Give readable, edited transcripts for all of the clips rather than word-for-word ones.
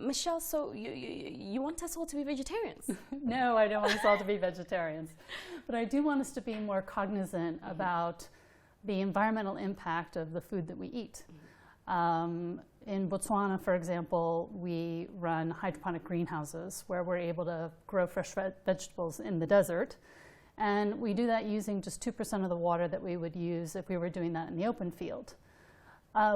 Michelle, so you want us all to be vegetarians? No, I don't want us all to be vegetarians. But I do want us to be more cognizant about the environmental impact of the food that we eat. In Botswana, for example, we run hydroponic greenhouses where we're able to grow fresh vegetables in the desert. And we do that using just 2% of the water that we would use if we were doing that in the open field.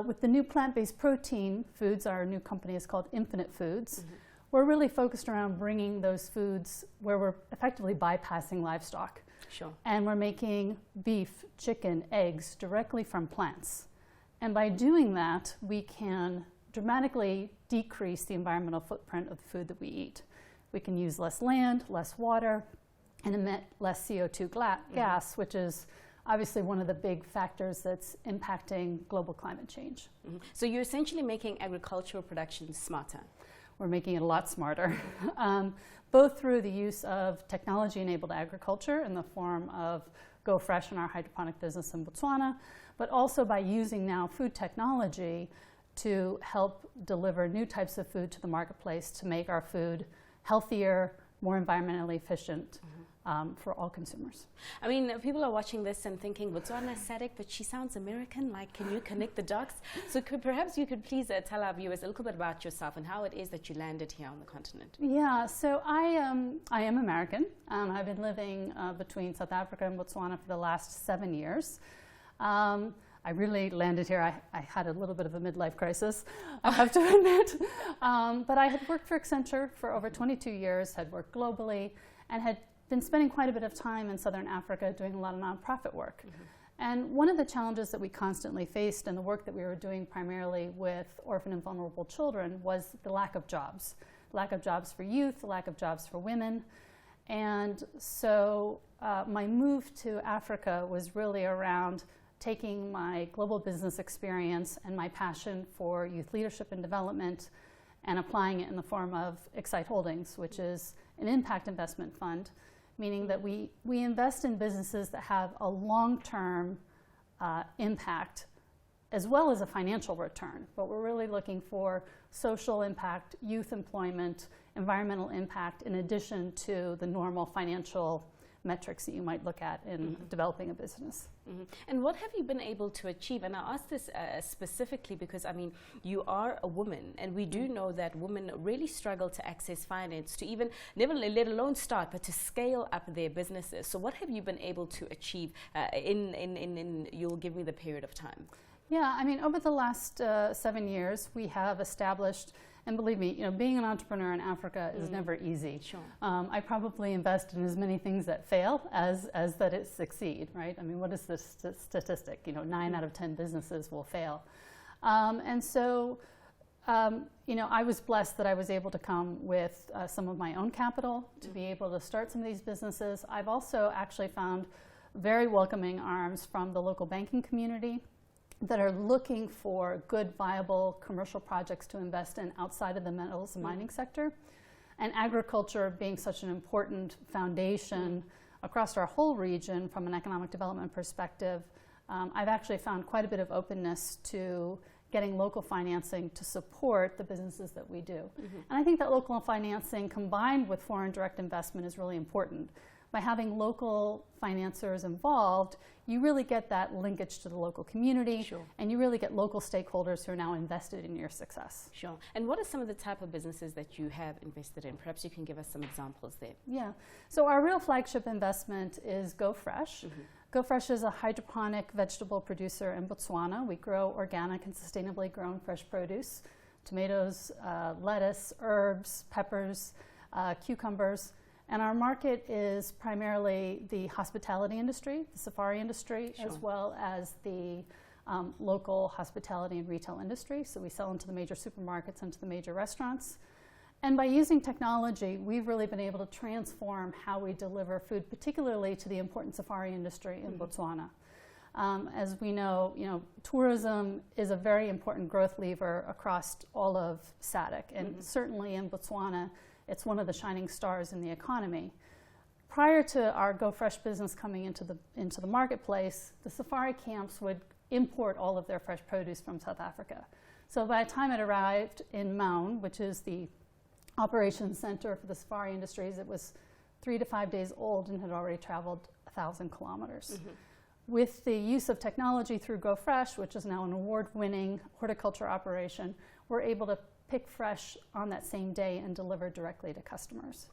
With the new plant-based protein foods, our new company is called Infinite Foods. We're really focused around bringing those foods where we're effectively bypassing livestock. Sure. And we're making beef, chicken, eggs directly from plants. And by doing that, we can dramatically decrease the environmental footprint of the food that we eat. We can use less land, less water, and emit less CO2 gas, which is obviously one of the big factors that's impacting global climate change. So you're essentially making agricultural production smarter. We're making it a lot smarter, both through the use of technology-enabled agriculture in the form of Go Fresh in our hydroponic business in Botswana, but also by using now food technology to help deliver new types of food to the marketplace to make our food healthier, more environmentally efficient for all consumers. I mean, people are watching this and thinking, Botswana, SADC, but she sounds American. Like, can you connect the dots? So perhaps you could please tell our viewers a little bit about yourself and how it is that you landed here on the continent. Yeah, so I am American. I've been living between South Africa and Botswana for the last 7 years. I really landed here. I had a little bit of a midlife crisis, I have to admit. But I had worked for Accenture for over 22 years, had worked globally, and had been spending quite a bit of time in Southern Africa doing a lot of nonprofit work. And one of the challenges that we constantly faced in the work that we were doing primarily with orphan and vulnerable children was the lack of jobs. Lack of jobs for youth, lack of jobs for women. And so my move to Africa was really around taking my global business experience and my passion for youth leadership and development and applying it in the form of Accite Holdings, which is an impact investment fund, meaning that we invest in businesses that have a long-term impact as well as a financial return. But we're really looking for social impact, youth employment, environmental impact, in addition to the normal financial metrics that you might look at in developing a business. And what have you been able to achieve? And I ask this specifically because, I mean, you are a woman, and we do know that women really struggle to access finance, to even, never let alone start, but to scale up their businesses. So what have you been able to achieve you'll give me the period of time? Yeah, I mean, over the last 7 years, we have established, and believe me, you know, being an entrepreneur in Africa is never easy. Sure. I probably invest in as many things that fail as that it succeed, right? I mean, what is this statistic? You know, 9 out of 10 businesses will fail. And so, you know, I was blessed that I was able to come with some of my own capital to be able to start some of these businesses. I've also actually found very welcoming arms from the local banking community that are looking for good, viable commercial projects to invest in outside of the metals and mining sector. And agriculture being such an important foundation across our whole region from an economic development perspective, I've actually found quite a bit of openness to getting local financing to support the businesses that we do. And I think that local financing combined with foreign direct investment is really important. By having local financiers involved, you really get that linkage to the local community, and you really get local stakeholders who are now invested in your success. Sure. And what are some of the type of businesses that you have invested in? Perhaps you can give us some examples there. Yeah. So our real flagship investment is Go Fresh. Go Fresh is a hydroponic vegetable producer in Botswana. We grow organic and sustainably grown fresh produce, tomatoes, lettuce, herbs, peppers, cucumbers. And our market is primarily the hospitality industry, the safari industry, as well as the local hospitality and retail industry. So we sell into the major supermarkets, into the major restaurants. And by using technology, we've really been able to transform how we deliver food, particularly to the important safari industry in Botswana. As we know, tourism is a very important growth lever across all of SADC, and certainly in Botswana, it's one of the shining stars in the economy. Prior to our Go Fresh business coming into the marketplace, the safari camps would import all of their fresh produce from South Africa. So by the time it arrived in Maun, which is the operations center for the safari industries, it was 3 to 5 days old and had already traveled 1,000 kilometers. With the use of technology through Go Fresh, which is now an award-winning horticulture operation, we're able to pick fresh on that same day and deliver directly to customers.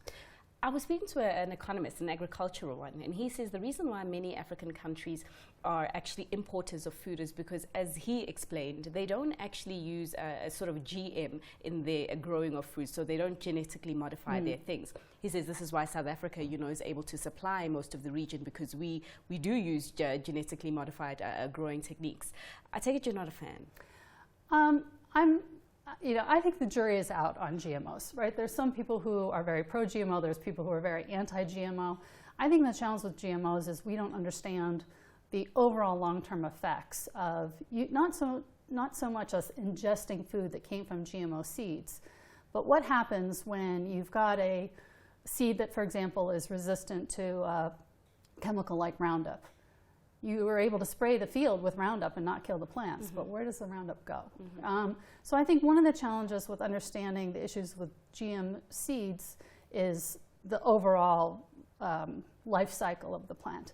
I was speaking to an economist, an agricultural one, and he says the reason why many African countries are actually importers of food is because, as he explained, they don't actually use a sort of GM in their growing of food, so they don't genetically modify their things. He says this is why South Africa, is able to supply most of the region, because we do use genetically modified growing techniques. I take it you're not a fan. I think the jury is out on GMOs, right? There's some people who are very pro-GMO, there's people who are very anti-GMO. I think the challenge with GMOs is we don't understand the overall long-term effects of not so much us ingesting food that came from GMO seeds, but what happens when you've got a seed that, for example, is resistant to a chemical like Roundup. You were able to spray the field with Roundup and not kill the plants, but where does the Roundup go? So I think one of the challenges with understanding the issues with GM seeds is the overall life cycle of the plant.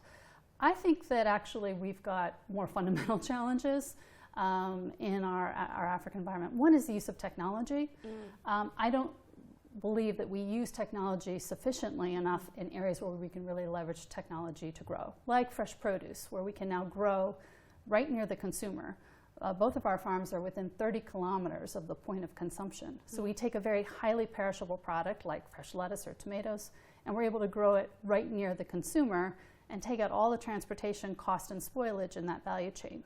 I think that actually we've got more fundamental challenges in our African environment. One is the use of technology. I don't believe that we use technology sufficiently enough in areas where we can really leverage technology to grow, like fresh produce, where we can now grow right near the consumer. Both of our farms are within 30 kilometers of the point of consumption. So we take a very highly perishable product like fresh lettuce or tomatoes, and we're able to grow it right near the consumer and take out all the transportation cost and spoilage in that value chain.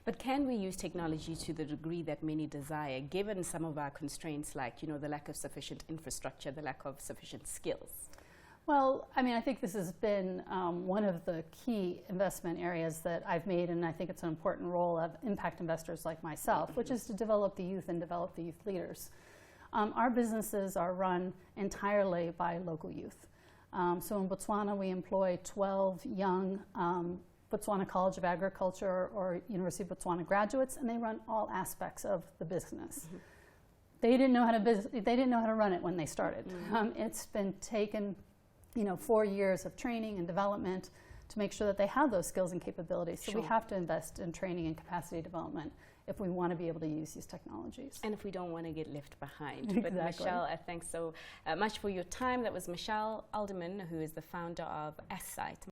But can we use technology to the degree that many desire, given some of our constraints like, the lack of sufficient infrastructure, the lack of sufficient skills? Well, I think this has been one of the key investment areas that I've made, and I think it's an important role of impact investors like myself, which is to develop the youth and develop the youth leaders. Our businesses are run entirely by local youth. So in Botswana, we employ 12 young Botswana College of Agriculture or University of Botswana graduates, and they run all aspects of the business. They didn't know how to run it when they started. It's been taken, 4 years of training and development to make sure that they have those skills and capabilities. So we have to invest in training and capacity development if we want to be able to use these technologies. And if we don't want to get left behind. Exactly. But Michelle, thanks so much for your time. That was Michelle Adelman, who is the founder of Accite.